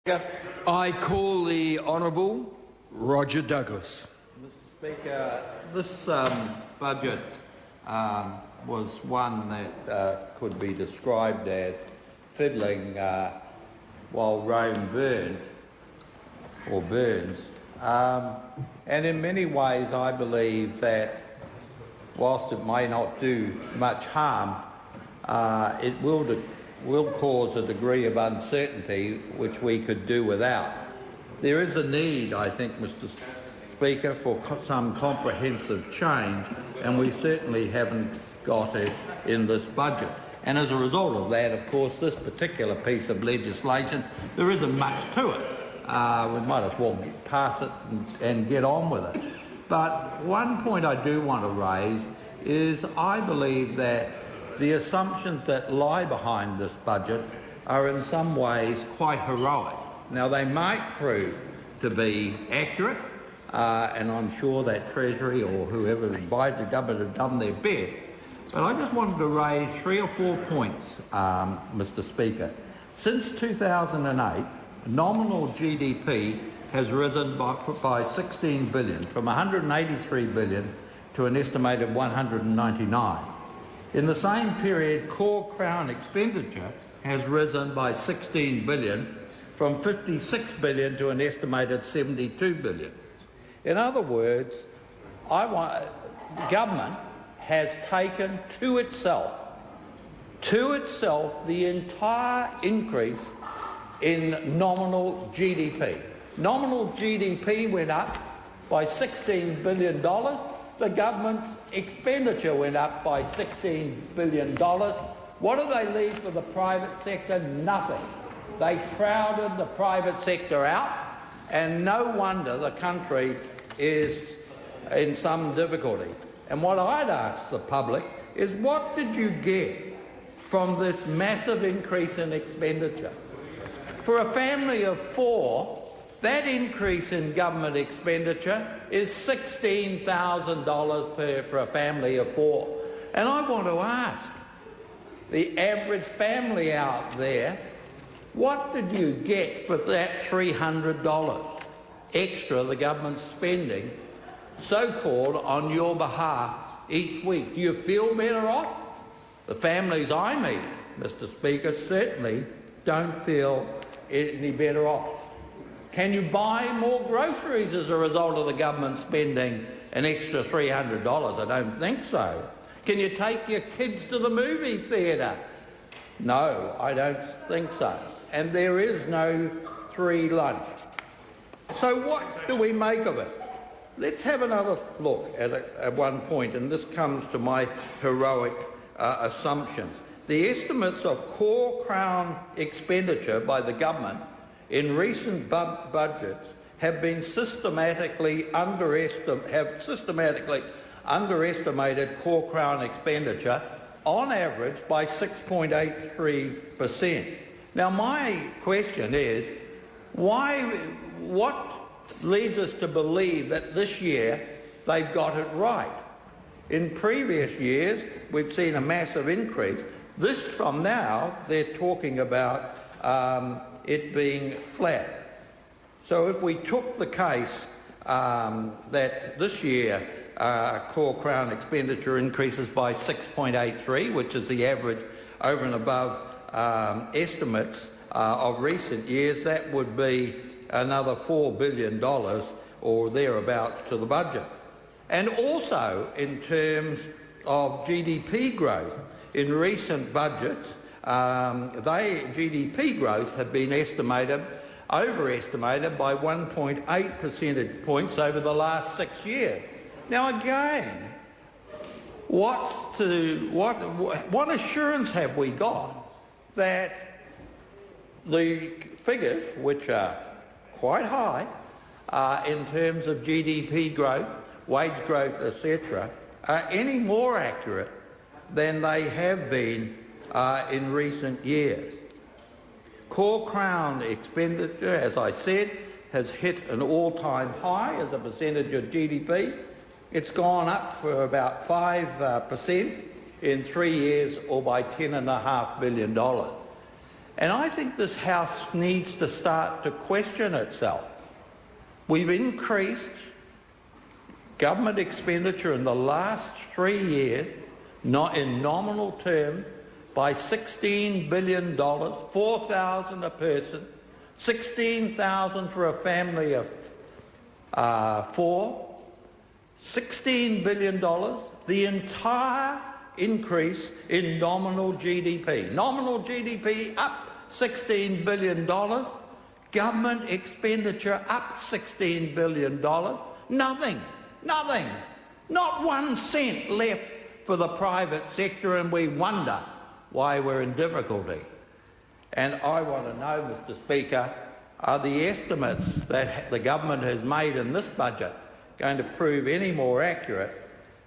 I call the Honourable Roger Douglas. Mr Speaker, this budget was one that could be described as fiddling while Rome burned or burns. And in many ways I believe that whilst it may not do much harm, it will cause a degree of uncertainty which we could do without. There is a need, I think, Mr Speaker, for some comprehensive change, and we certainly haven't got it in this budget. And as a result of that, of course, this particular piece of legislation, there isn't much to it. We might as well pass it and get on with it. But one point I do want to raise is I believe that the assumptions that lie behind this budget are in some ways quite heroic. Now, they might prove to be accurate, and I'm sure that Treasury or whoever advised the government have done their best. But I just wanted to raise 3 or 4 points, Mr Speaker. Since 2008, nominal GDP has risen by 16 billion, from 183 billion to an estimated 199. In the same period, core Crown expenditure has risen by 16 billion, from 56 billion to an estimated 72 billion. In other words, government has taken to itself the entire increase in nominal GDP. Nominal GDP went up by $16 billion. The government's expenditure went up by $16 billion. What do they leave for the private sector? Nothing. They crowded the private sector out, and no wonder the country is in some difficulty. And what I'd ask the public is, what did you get from this massive increase in expenditure? For a family of 4, that increase in government expenditure is $16,000 for a family of 4. And I want to ask the average family out there, what did you get for that $300 extra the government's spending, so-called, on your behalf each week? Do you feel better off? The families I meet, Mr Speaker, certainly don't feel any better off. Can you buy more groceries as a result of the government spending an extra $300? I don't think so. Can you take your kids to the movie theatre? No, I don't think so. And there is no free lunch. So what do we make of it? Let's have another look at one point, and this comes to my heroic assumptions. The estimates of core Crown expenditure by the government in recent budgets have systematically underestimated core Crown expenditure on average by 6.83%. Now, my question is, what leads us to believe that this year they've got it right? In previous years, we've seen a massive increase. This from now, they're talking about it being flat. So if we took the case that this year core Crown expenditure increases by 6.83, which is the average over and above estimates of recent years, that would be another $4 billion or thereabouts to the budget. And also in terms of GDP growth, in recent budgets, GDP growth have been overestimated by 1.8 percentage points over the last 6 years. Now again, what assurance have we got that the figures, which are quite high in terms of GDP growth, wage growth, etc., are any more accurate than they have been in recent years? Core Crown expenditure, as I said, has hit an all-time high as a percentage of GDP. It's gone up for about 5% in 3 years, or by $10.5 billion. And I think this House needs to start to question itself. We've increased government expenditure in the last 3 years, not in nominal terms, by $16 billion, $4,000 a person, $16,000 for a family of four, $16 billion, the entire increase in nominal GDP. Nominal GDP up $16 billion, government expenditure up $16 billion, nothing, not 1 cent left for the private sector, and we wonder why we're in difficulty. And I want to know, Mr. Speaker, are the estimates that the government has made in this budget going to prove any more accurate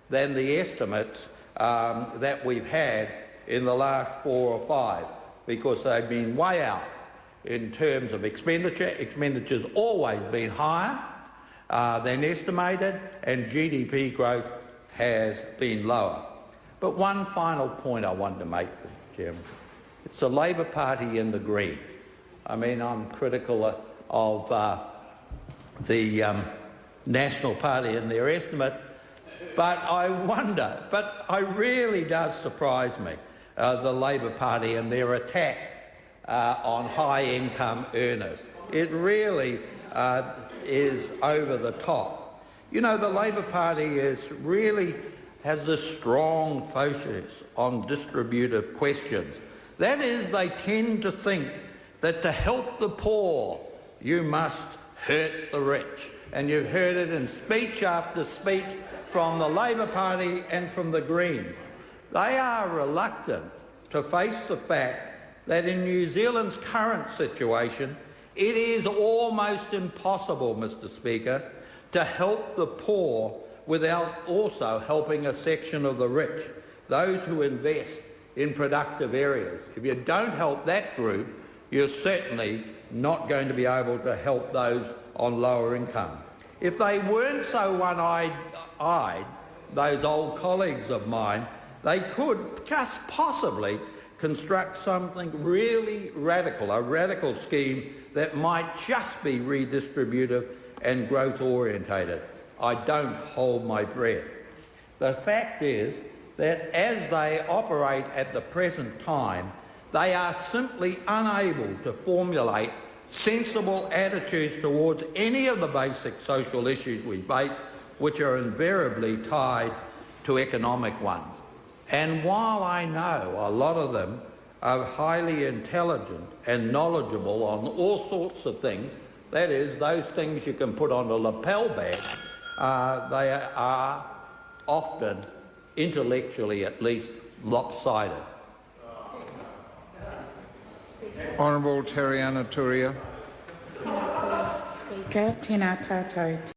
than the estimates that we've had in the last 4 or 5? Because they've been way out in terms of expenditure. Expenditure's always been higher than estimated, and GDP growth has been lower. But one final point I wanted to make, Mr. Chairman. It's the Labor Party and the Greens. I mean, I'm critical of the National Party and their estimate, but I wonder, but it really does surprise me, the Labor Party and their attack on high-income earners. It really is over the top. You know, the Labor Party has this strong focus on distributive questions. That is, they tend to think that to help the poor, you must hurt the rich. And you've heard it in speech after speech from the Labor Party and from the Greens. They are reluctant to face the fact that in New Zealand's current situation, it is almost impossible, Mr. Speaker, to help the poor without also helping a section of the rich, those who invest in productive areas. If you don't help that group, you're certainly not going to be able to help those on lower income. If they weren't so one-eyed, those old colleagues of mine, they could just possibly construct something really radical, a radical scheme that might just be redistributive and growth-orientated. I don't hold my breath. The fact is that as they operate at the present time, they are simply unable to formulate sensible attitudes towards any of the basic social issues we face, which are invariably tied to economic ones. And while I know a lot of them are highly intelligent and knowledgeable on all sorts of things, that is, those things you can put on a lapel bag, they are often, intellectually at least, lopsided. Honourable Teriana Turia. Speaker, tēnā tātou.